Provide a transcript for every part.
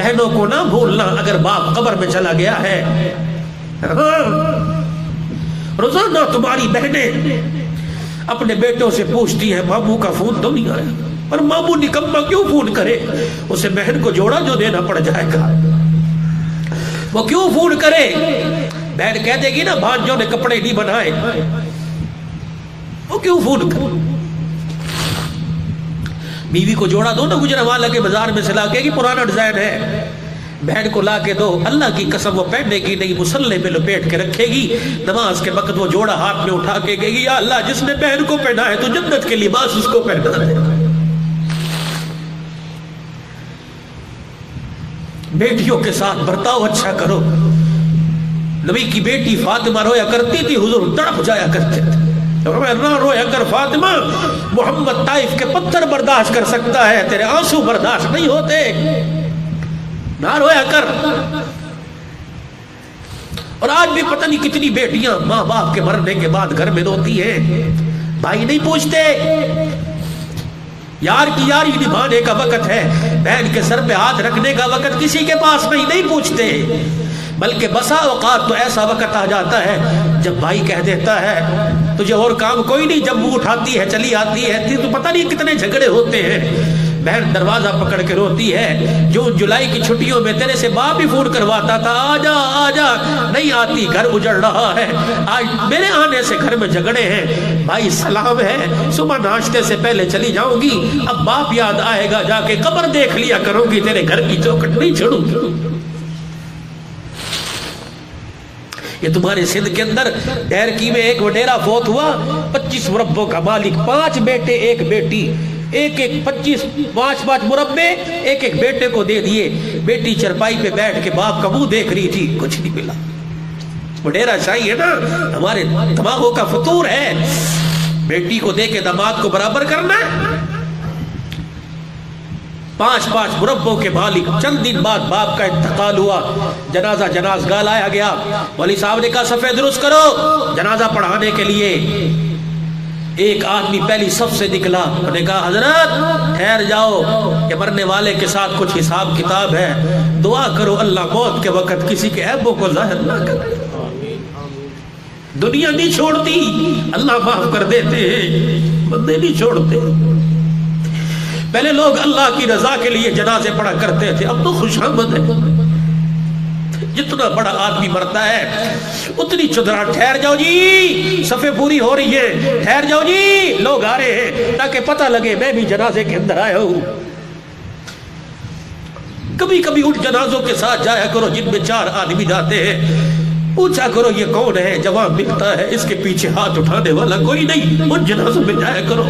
بہنوں کو نہ بھولنا اگر باپ قبر میں چلا گیا ہے. روزانہ تمہاری بہنیں اپنے بیٹوں سے پوچھتی ہیں ماموں کا فون تو نہیں آیا. پر ماموں نکمہ کیوں فون کرے؟ اسے بہن کو جوڑا جو دینا پڑ جائے گا. وہ کیوں فون کرے؟ بہن کہہ دے گی نا بھانجوں نے کپڑے نہیں بنائے. وہ کیوں فون کرے؟ بیوی کو جوڑا دو نا گجرانوالہ کے بازار میں سے لا کے کہ پرانا ڈیزائن ہے. بہن کو لا کے دو، اللہ کی قسم وہ پہننے کی نہیں، مصلے میں لپیٹ کے رکھے گی. نماز کے وقت وہ جوڑا ہاتھ میں اٹھا کے کہے گی یا اللہ جس نے بہن کو پہنا ہے تو جنت کے لباس اس کو پہنا دے. بیٹیوں کے ساتھ برتاؤ اچھا کرو. نبی کی بیٹی فاطمہ رویا کرتی تھی، حضور تڑپ جایا کرتے تھے. نہ رویا کر فاطمہ، محمد طائف کے پتھر برداشت کر سکتا ہے، تیرے آنسو برداشت نہیں ہوتے. نہ رویا کر. اور آج بھی پتہ نہیں کتنی بیٹیاں ماں باپ کے مرنے کے بعد گھر میں روتی ہیں. بھائی نہیں پوچھتے. یار کی یاری نبھانے کا وقت ہے، بہن کے سر پہ ہاتھ رکھنے کا وقت کسی کے پاس نہیں پوچھتے. بلکہ بسا اوقات تو ایسا وقت آ جاتا ہے جب بھائی کہہ دیتا ہے تجھے اور کام کوئی نہیں، جب وہ اٹھاتی ہے چلی آتی ہے تو پتہ نہیں کتنے جھگڑے ہوتے ہیں. بہن دروازہ پکڑ کے روتی ہے. جون جولائی کی چھٹیوں میں تیرے سے باپ ہی فون کرواتا تھا آجا آجا، نہیں آتی، گھر اجڑ رہا ہے، آج میرے آنے سے گھر میں جھگڑے ہیں. بھائی سلام ہے، صبح ناشتے سے پہلے چلی جاؤں گی، اب باپ یاد آئے گا، جا کے قبر دیکھ لیا کروں گی، تیرے گھر کی چوکھٹ نہیں چھوڑوں گی. یہ تمہارے سندھ کے اندر ڈیرکی میں ایک وڈیرا فوت ہوا، 25 مربوں کا مالک، 5 بیٹے 1 بیٹی، ایک 5 مربے ایک بیٹے کو دے دیے. بیٹی چرپائی پہ بیٹھ کے باپ کا منہ دیکھ رہی تھی، کچھ نہیں ملا. وڈیرا شاہی ہے نا، ہمارے دماغوں کا فطور ہے. بیٹی کو دے کے داماد کو برابر کرنا ہے. 5 مربوں کے مالک. چند دن بعد باپ کا انتقال ہوا. جنازہ گاہ لایا گیا. والی صاحب نے کہا صفے درست کرو جنازہ پڑھانے کے لیے. ایک آدمی پہلی صف سے نکلا. انہوں نے کہا حضرت ٹھہر جاؤ، کہ مرنے والے کے ساتھ کچھ حساب کتاب ہے، دعا کرو اللہ موت کے وقت کسی کے عیبوں کو ظاہر نہ کرے. دنیا نہیں چھوڑتی، اللہ معاف کر دیتے ہیں، بندے نہیں چھوڑتے. پہلے لوگ اللہ کی رضا کے لیے جنازے پڑھا کرتے تھے، اب تو خوشامد ہے. جتنا بڑا آدمی مرتا ہے اتنی چدرا. ٹھہر جاؤ جی، صفیں پوری ہو رہی ہے، ٹھہر جاؤ جی، لوگ آ رہے ہیں، تاکہ پتہ لگے میں بھی جنازے کے اندر آیا ہوں. کبھی کبھی ان جنازوں کے ساتھ جایا کرو جن میں 4 آدمی جاتے ہیں. پوچھا کرو یہ کون ہے، جواب ملتا ہے اس کے پیچھے ہاتھ اٹھانے والا کوئی نہیں. ان جنازوں میں جایا کرو.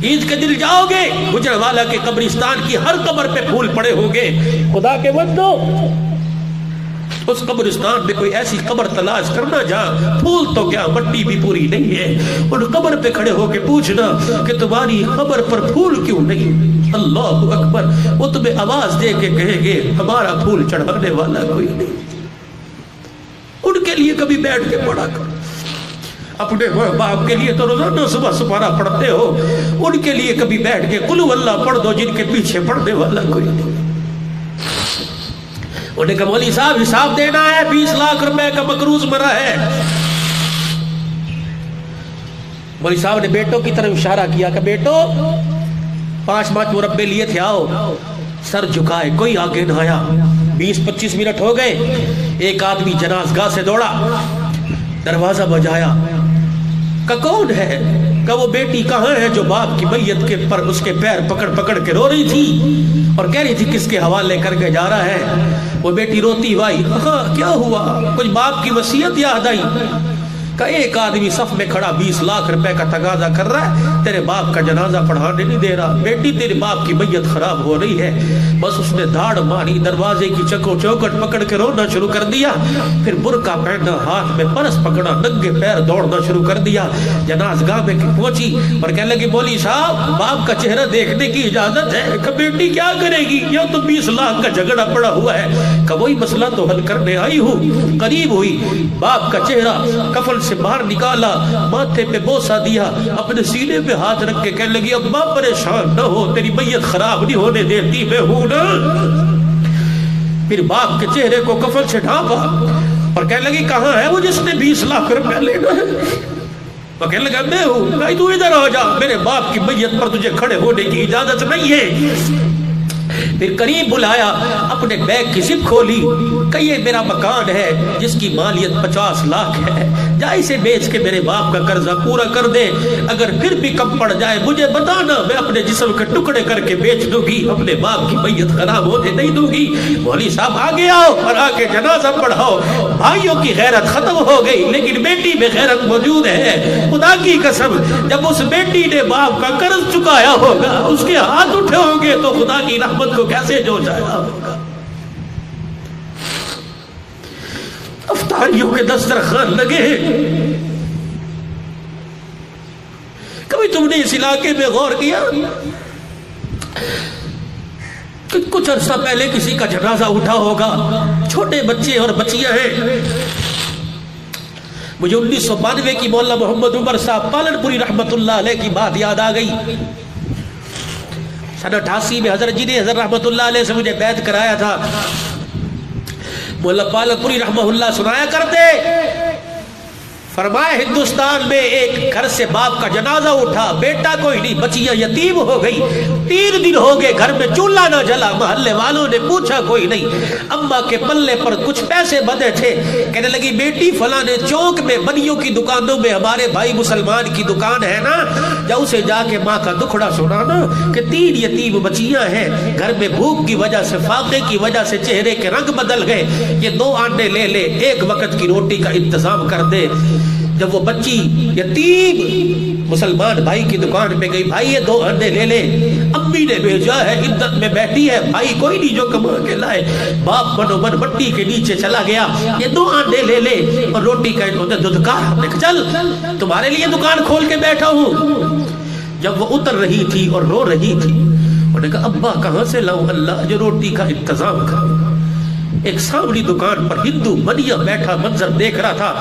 عید کے دن جاؤ گے، گجرانوالہ کے قبرستان کی ہر قبر پہ پھول پڑے ہوں گے. خدا کے بندو، اس قبرستان میں کوئی ایسی قبر تلاش کرنا جہاں پھول تو کیا مٹی بھی پوری نہیں ہے. ان قبر پہ کھڑے ہو کے پوچھنا کہ تمہاری قبر پر پھول کیوں نہیں. اللہ اکبر. وہ تمہیں آواز دے کے کہیں گے ہمارا پھول چڑھانے والا کوئی نہیں. ان کے لیے کبھی بیٹھ کے پڑھا کرو. اپنے باپ کے لیے تو روزانہ صبح سپارہ پڑھتے ہو، ان کے لیے کبھی بیٹھ کے قل ہو اللہ پڑھ دو جن کے پیچھے پڑھنے والا کوئی نہیں. انہوں نے کہا مولوی صاحب حساب دینا ہے، 20 لاکھ روپے کا مقروض مرا ہے. مولوی صاحب نے بیٹوں کی طرف اشارہ کیا کہ بیٹو 5 مربے لیے تھے، آؤ. سر جھکائے، کوئی آگے نہ آیا. 20-25 منٹ ہو گئے. ایک آدمی جنازگاہ سے دوڑا، دروازہ بجایا. کہ کون ہے؟ کہ وہ بیٹی کہاں ہے جو باپ کی میت کے پر اس کے پیر پکڑ پکڑ کے رو رہی تھی اور کہہ رہی تھی کس کے حوالے کر کے جا رہا ہے. وہ بیٹی روتی بھائی کیا ہوا؟ کچھ باپ کی وصیت یاد آئی. کہ ایک آدمی صف میں کھڑا 20 لاکھ روپے کا تقاضا کر رہا ہے، تیرے باپ کا جنازہ پڑھانے نہیں دے رہا. بیٹی تیرے باپ کی میت خراب ہو رہی ہے. بس اس نے دھاڑ ماری، دروازے کی چوکٹ پکڑ کے رونا شروع کر دیا. پھر برقع پہنا، ہاتھ میں پرس پکڑا، ننگے پیر دوڑنا شروع کر دیا. جنازگاہ میں پہنچی اور کہنے لگی مولوی صاحب باپ کا چہرہ دیکھنے کی اجازت ہے. کہ بیٹی کیا کرے گی، یہ تو 20 لاکھ کا جھگڑا پڑا ہوا ہے. کہ وہی مسئلہ تو حل کرنے آئی ہوں. قریب ہوئی، باپ کا چہرہ کفن سے باہر نکالا، ماتھے پہ بوسہ دیا، اپنے سینے پہ ہاتھ رکھ کے کہنے لگی ابا پریشان نہ ہو، تیری میت خراب نہیں ہونے دیتی، میں ہوں نا. پھر باپ کے چہرے کو کفن سے ڈھانپا اور کہنے لگی کہاں ہے وہ جس نے 20 لاکھ روپے لینا ہے؟ وہ کہنے لگا میں ہوں. نہیں تو ادھر آ جا، میرے باپ کی میت پر تجھے کھڑے ہونے کی اجازت نہیں ہے. پھر قریب بلایا، اپنے بیگ کی زپ کھولی کہ یہ میرا مکان ہے جس کی مالیت 50 لاکھ ہے، جا اسے بیچ کے میرے باپ کا قرضہ پورا کر دے، اگر پھر بھی کم پڑ جائے مجھے بتانا، میں اپنے جسم کے ٹکڑے کر کے بیچ دوں گی، اپنے باپ کی میت خراب ہونے نہیں دوں گی. مولوی صاحب آگے آؤ اور آ کے جنازہ پڑھاؤ. بھائیوں کی غیرت ختم ہو گئی لیکن بیٹی میں غیرت موجود ہے. خدا کی قسم جب اس بیٹی نے باپ کا قرض چکایا ہوگا، اس کے ہاتھ اٹھے ہوں گے تو خدا کی رحمت کو کیسے جو جائے ہوگا. افطاریوں کے دسترخوان لگے. کبھی تم نے اس علاقے میں غور کیا کہ کچھ عرصہ پہلے کسی کا جنازہ اٹھا ہوگا، چھوٹے بچے اور بچیاں ہیں. مجھے 1992 کی مولانا محمد عمر صاحب پالن پوری رحمت اللہ علیہ کی بات یاد آ گئی. سن 88 میں حضرت جی نے حضرت رحمت اللہ علیہ سے مجھے بیعت کرایا تھا. مولا پالن پوری رحمہ اللہ سنایا کرتے، فرمایا ہندوستان میں ایک گھر سے باپ کا جنازہ اٹھا، بیٹا کوئی نہیں، بچیاں یتیم ہو گئی، 3 دن ہو گئے گھر میں چولہا نہ جلا. محلے والوں نے پوچھا کوئی نہیں. اماں کے پلے پر کچھ پیسے بندھے تھے، کہنے لگی بیٹی فلاں چوک میں بنیوں کی دکانوں میں ہمارے بھائی مسلمان کی دکان ہے نا، جا اسے جا کے ماں کا دکھڑا سنانا کہ 3 یتیم بچیاں ہیں، گھر میں بھوک کی وجہ سے، فاقے کی وجہ سے چہرے کے رنگ بدل گئے، یہ 2 انڈے لے لے، 1 وقت کی روٹی کا انتظام کر دے. جب وہ بچی یتیم مسلمان بھائی کی دکان پہ گئی، بھائی یہ 2 انڈے لے لے، امی نے بھیجا ہے، عدت میں بیٹھی ہے، بھائی کوئی نہیں جو کما کے لائے. باپ منو من مٹی کے نیچے چلا گیا، یہ 2 انڈے لے لے اور روٹی کا دودھکار، چل تمہارے لیے دکان کھول کے بیٹھا ہوں. جب وہ اتر رہی تھی اور رو رہی تھی، انہوں نے کہا ابا کہاں سے لاؤں اللہ جو روٹی کا انتظام کرے. ایک سامنے دکان پر ہندو بنیا بیٹھا منظر دیکھ رہا تھا.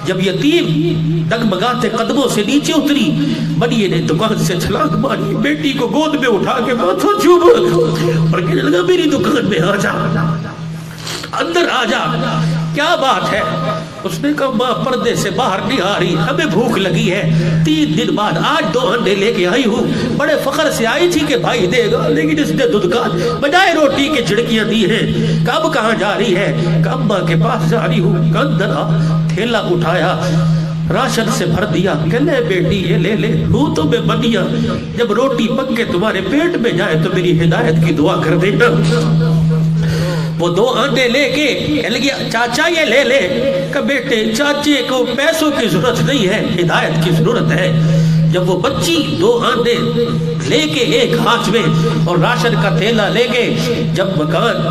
جب یتیم ڈگمگاتے قدموں سے نیچے اتری، بنیے نے دکان سے چھلانگ ماری، بیٹی کو گود میں اٹھا کے ماتھا چوما اور کہنے لگا میری دکان میں آ جا، اندر آ جا، کیا بات ہے؟ اس نے کہا ماں پردے سے باہر نہیں آ رہی، ہمیں بھوک لگی ہے، 3 دن بعد آج 2 انڈے لے کے آئی ہوں، بڑے فخر سے آئی تھی کہ بھائی دے گا، لیکن اس نے دودھکار بجائے روٹی کے جھڑکیاں دی ہیں. کب کہاں جا رہی ہے؟ کہ اماں کے پاس جا رہی ہوں. اندر آ، تھیلا اٹھایا، راشن سے بھر دیا، کہ لے بیٹی یہ لے لے، ہوں تو میں بنیا، جب روٹی پک کے تمہارے پیٹ میں جائے تو میری ہدایت کی دعا کر دینا. وہ 2 انڈے لے کے کہنے لگی چاچا یہ لے لے. کہ بیٹے چاچے کو پیسوں کی ضرورت نہیں ہے، ہدایت کی ضرورت ہے. جب وہ بچی 2 انڈے لے کے ایک ہاتھ میں اور راشن کا تھیلا لے کے جب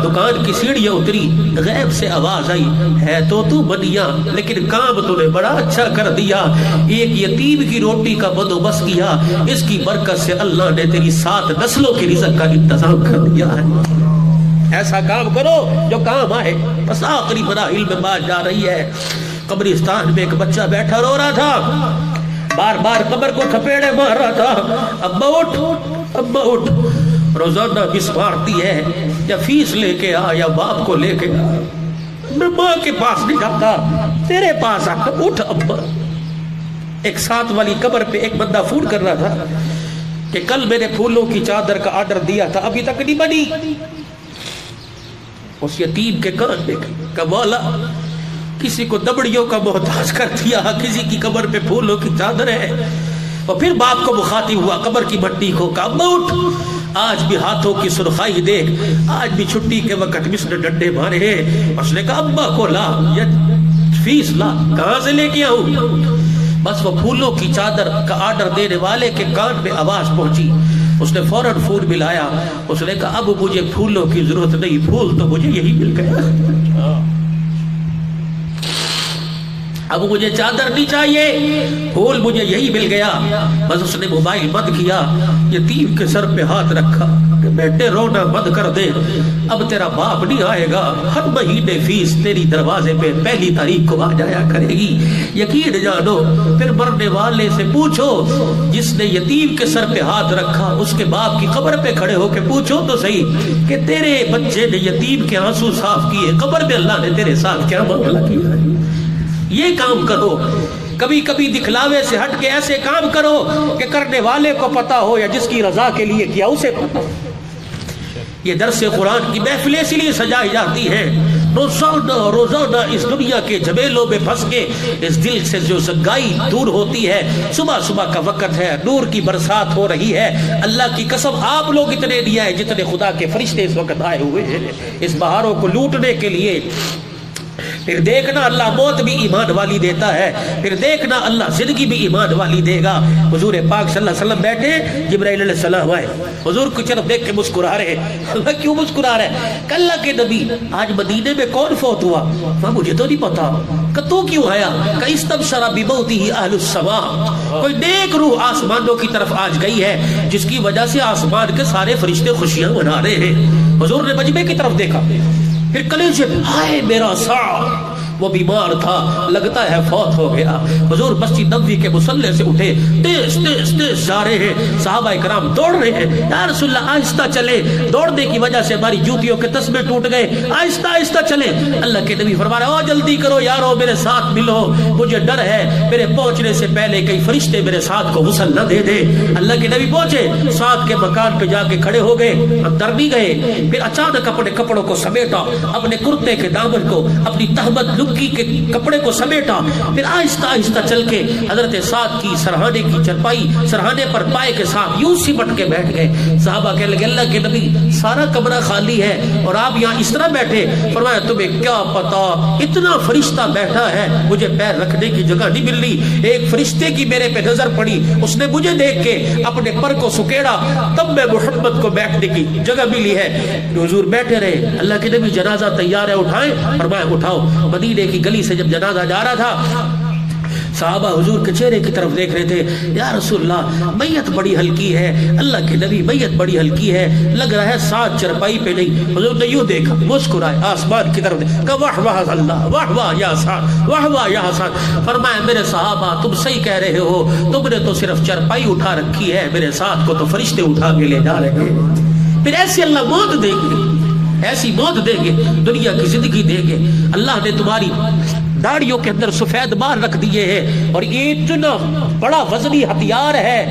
دکان کی سیڑھیاں اتری، غیب سے آواز آئی، ہے تو بنیا لیکن کام تو نے بڑا اچھا کر دیا، ایک یتیم کی روٹی کا بندوبست کیا، اس کی برکت سے اللہ نے تیری 7 نسلوں کی رزق کا انتظام کر دیا ہے. ایسا کام کرو جو کام آئے. بس آخری مراحل میں بات جا رہی ہے. قبرستان میں ایک بچہ بیٹھا رو رہا تھا، بار بار قبر کو تھپیڑے مار رہا تھا، ابا اٹھ ابا اٹھ، روزانہ مس مارتی ہے، یا فیس لے کے آ یا باپ کو لے کے آ، میں ماں کے پاس نہیں جاتا، تیرے پاس آتا، اٹھ ابا. ایک 7 والی قبر پہ ایک بندہ فون کر رہا تھا کہ کل میں نے پھولوں کی چادر کا آرڈر دیا تھا، ابھی تک نہیں بنی. اس یتیم کے کان میں کہ مولا کسی کو دبڑیوں کا محتاج کر دیا، کسی کی قبر پہ پھولوں کی چادر ہے. اور پھر باپ کو مخاطب ہوا قبر کی مٹی کو، کہا ابا اٹھ، آج بھی ہاتھوں کی سرخائی دیکھ، آج بھی چھٹی کے وقت مس نے ڈنڈے مارے ہیں. اس نے کہا ابا کو لا یا فیس لا. کہاں سے لے کے آؤں؟ بس وہ پھولوں کی چادر کا آرڈر دینے والے کے کان میں آواز پہنچی. اس نے فوراً فون ملایا. اس نے کہا اب مجھے پھولوں کی ضرورت نہیں، پھول تو مجھے یہی مل گیا، اب مجھے چادر نہیں چاہیے، پھول مجھے یہی مل گیا. بس اس نے موبائل بند کیا، یتیم کے سر پہ ہاتھ رکھا کہ کہ بیٹے رونا بند کر دے، اب تیرا باپ نہیں آئے گا، ہر مہینے فیس تیری دروازے پہ پہلی تاریخ کو آ جایا کرے گی۔ یقین جانو، پھر مرنے والے سے پوچھو، جس نے یتیم کے سر پہ ہاتھ رکھا اس کے باپ کی قبر پہ کھڑے ہو کے پوچھو تو صحیح کہ تیرے بچے نے یتیم کے آنسو صاف کیے، قبر میں اللہ نے تیرے ساتھ کیا معاملہ کیا ہے؟ یہ کام کرو، کبھی کبھی دکھلاوے سے ہٹ کے ایسے کام کرو کہ کرنے والے کو پتا ہو یا جس کی رضا کے لیے کیا اسے پتا ہو۔ یہ درس قرآن کی محفلیں اسی لیے سجائی جاتی ہیں، روزانہ اس دنیا کے جھمیلوں میں پھنس کے اس دل سے جو سنگائی دور ہوتی ہے۔ صبح صبح کا وقت ہے، نور کی برسات ہو رہی ہے، اللہ کی قسم آپ لوگ اتنے نہیں آئے جتنے خدا کے فرشتے اس وقت آئے ہوئے ہیں اس بہاروں کو لوٹنے کے لیے۔ پھر دیکھنا اللہ موت بھی ایمان والی دیتا ہے، پھر دیکھنا اللہ زندگی بھی ایمان والی دے گا۔ حضور پاک صلی اللہ علیہ وسلم بیٹھے، جبرائیل علیہ السلام آئے، حضور کی طرف دیکھ کے مسکرا رہے۔ اللہ کیوں مسکرا رہے؟ کہ اللہ کے نبی آج مدینے میں کون فوت ہوا؟ مجھے تو نہیں پتا۔ کہ تو کیوں آیا؟ کہ استبشر بموتہ اہل السماء، کوئی نیک روح آسمانوں کی طرف آج گئی ہے جس کی وجہ سے آسمان کے سارے فرشتے خوشیاں منا رہے ہیں۔ حضور نے مجمع کی طرف دیکھا، پھر کلیجے ہائے میرا سعد، وہ بیمار تھا، لگتا ہے فوت ہو گیا۔ حضور مسجد نبوی کے مصلی سے اٹھے، تیز تیز تیز جا رہے ہیں، صحابہ کرام دوڑ رہے ہیں، یا رسول اللہ آہستہ چلے، دوڑنے کی وجہ سے ہماری جوتیوں کے تسمے ٹوٹ گئے، آہستہ آہستہ چلے۔ اللہ کے نبی فرما رہے، او جلدی کرو یارو، میرے ساتھ ملو، مجھے ڈر ہے میرے پہنچنے سے پہلے کئی فرشتے میرے ساتھ کو غسل نہ دے دے۔ اللہ کے نبی پہنچے، ساتھ کے مکان پہ جا کے کھڑے ہو گئے، اندر بھی گئے، پھر اچانک اپنے کپڑوں کو سمیٹا، اپنے کرتے کے دامن کو، اپنی تہمت لکی کے کپڑے کو سمیٹا، پھر آہستہ آہستہ چل کے حضرت سعد کی سرہانے کی چرپائی، سرہانے پر پائے کے ساتھ یوں سمٹ کے بیٹھ گئے۔ صحابہ کہنے لگے، اللہ کے نبی سارا کمرہ خالی ہے اور آپ یہاں اس طرح بیٹھے؟ فرمایا تمہیں کیا پتا، اتنا فرشتہ بیٹھا ہے، مجھے پیر رکھنے کی جگہ نہیں مل رہی۔ ایک فرشتے کی میرے پہ نظر پڑی، اس نے مجھے دیکھ کے اپنے پر کو سکیڑا، تب میں محمد کو بیٹھنے کی جگہ ملی ہے۔ حضور بیٹھے رہے، اللہ کے نبی جنازہ تیار ہے اٹھائیں؟ فرمایا اٹھاؤ۔ مدینے کی گلی سے جب جنازہ جا رہا تھا، صحابہ حضور کے چہرے کی طرف دیکھ رہے تھے، یا رسول اللہ میت بڑی ہلکی ہے، اللہ کے نبی میت بڑی ہلکی ہے، لگ رہا ہے ساتھ چرپائی پہ نہیں۔ حضور نے یوں دیکھا، مسکرائے، آسمان کی طرف دیکھا، واہ واہ اللہ، واہ واہ یا سعد، واہ واہ یا سعد۔ فرمایا میرے صحابہ تم صحیح کہہ رہے ہو، تم نے تو صرف چرپائی اٹھا رکھی ہے، میرے ساتھ کو تو فرشتے اٹھا کے لے جا رہے ہیں۔ پھر ایسی اللہ موت دیں گے، ایسی موت دیں گے، دنیا کی زندگی دیں گے۔ اللہ نے تمہاری داڑیوں کے اندر سفید بال رکھ دیے ہیں، اور یہ اتنا بڑا وزنی ہتھیار ہے،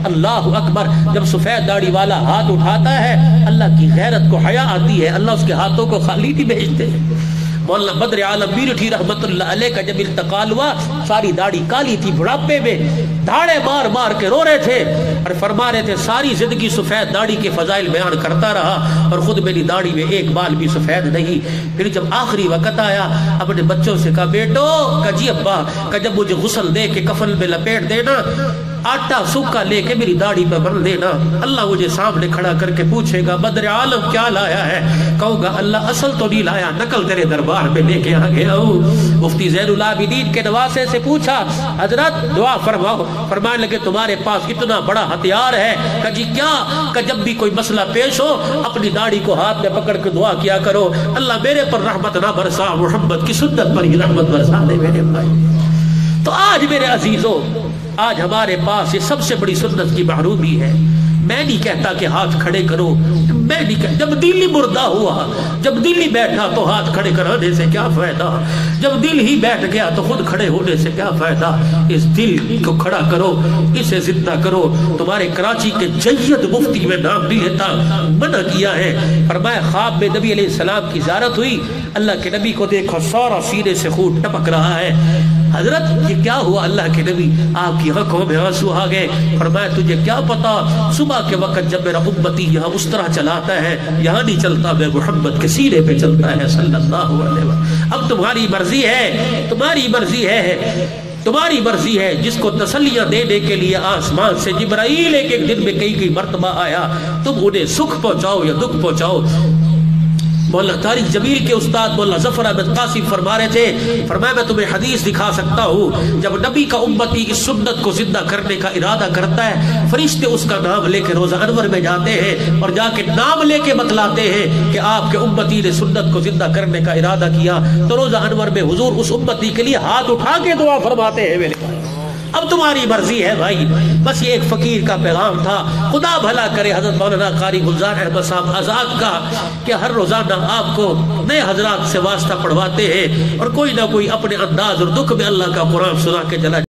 اللہ اکبر۔ جب سفید داڑھی والا ہاتھ اٹھاتا ہے، اللہ کی غیرت کو حیا آتی ہے، اللہ اس کے ہاتھوں کو خالی نہیں بھیجتے۔ مولانا بدر عالم میرٹھی رحمت اللہ علیہ کا جب انتقال ہوا، ساری داڑھی کالی تھی، بڑھاپے میں دھاڑے مار مار کے رو رہے تھے اور فرما رہے تھے ساری زندگی سفید داڑھی کے فضائل بیان کرتا رہا اور خود میری داڑھی میں ایک بال بھی سفید نہیں۔ پھر جب آخری وقت آیا، اپنے بچوں سے کہا، بیٹو، کہ جی ابا، کہ جب مجھے غسل دے کے کفن میں لپیٹ دینا، آٹا سوکھا لے کے میری داڑھی پہ بن دینا، اللہ مجھے سامنے کھڑا کر کے پوچھے گا بدر عالم کیا لایا ہے؟ کہوں گا اللہ اصل تو نہیں لایا، نقل تیرے دربار میں لے کے آ گیا ہوں۔ مفتی زین العابدین کے نواسے سے پوچھا، حضرت دعا فرماؤ۔ فرمانے لگے تمہارے پاس اتنا بڑا ہتھیار ہے، کہ جی کیا؟ کہ جب بھی کوئی مسئلہ پیش ہو اپنی داڑھی کو ہاتھ میں پکڑ کے دعا کیا کرو، اللہ میرے پر رحمت نہ برسا، محمد کی سنت پر ہی رحمت برسا دے میرے بھائی۔ تو آج میرے عزیزوں، آج ہمارے پاس یہ سب سے بڑی سنت کی محرومی ہے۔ میں نہیں کہتا کہ ہاتھ کھڑے کرو، میں نہیں کہتا، جب دل ہی مردہ ہوا، جب دل ہی بیٹھا تو ہاتھ کھڑے کرانے سے کیا فائدہ؟ جب دل ہی بیٹھ گیا تو خود کھڑے ہونے سے کیا فائدہ؟ اس دل کو کھڑا کرو، اسے زندہ کرو۔ تمہارے کراچی کے جید مفتی میں نام نہیں لیتا، منع کیا ہے۔ فرمایا خواب میں نبی علیہ السلام کی زیارت ہوئی، اللہ کے نبی کو دیکھا سارا سینے سے خون ٹپک رہا ہے۔ حضرت یہ کیا ہوا؟ اللہ کے نبی آپ کی آنکھوں میں آنسو آ گئے۔ فرمایا تجھے کیا پتا، صبح کے وقت جب میرا امتی یہاں اس طرح چلاتا ہے، یہاں نہیں چلتا، میں محمد کے سینے پہ چلتا ہے صلی اللہ علیہ وسلم۔ اب تمہاری مرضی ہے، تمہاری مرضی ہے، تمہاری مرضی ہے۔ جس کو تسلیاں دینے کے لیے آسمان سے جبرائیل ایک دن میں کئی مرتبہ آیا، تم انہیں سکھ پہنچاؤ یا دکھ پہنچاؤ۔ مولا تاریخ جمیل کے استاد مولا ظفر احمد قاسم فرما رہے تھے، فرمایا میں تمہیں حدیث دکھا سکتا ہوں، جب نبی کا امتی اس سنت کو زندہ کرنے کا ارادہ کرتا ہے، فرشتے اس کا نام لے کے روزہ انور میں جاتے ہیں اور جا کے نام لے کے بتلاتے ہیں کہ آپ کے امتی نے سنت کو زندہ کرنے کا ارادہ کیا، تو روزہ انور میں حضور اس امتی کے لیے ہاتھ اٹھا کے دعا فرماتے ہیں میرے بھائی۔ اب تمہاری مرضی ہے بھائی، بس یہ ایک فقیر کا پیغام تھا۔ خدا بھلا کرے حضرت مولانا قاری گلزار احمد صاحب آزاد کا کہ ہر روزانہ آپ کو نئے حضرات سے واسطہ پڑھواتے ہیں اور کوئی نہ کوئی اپنے انداز اور دکھ میں اللہ کا قرآن سنا کے چلا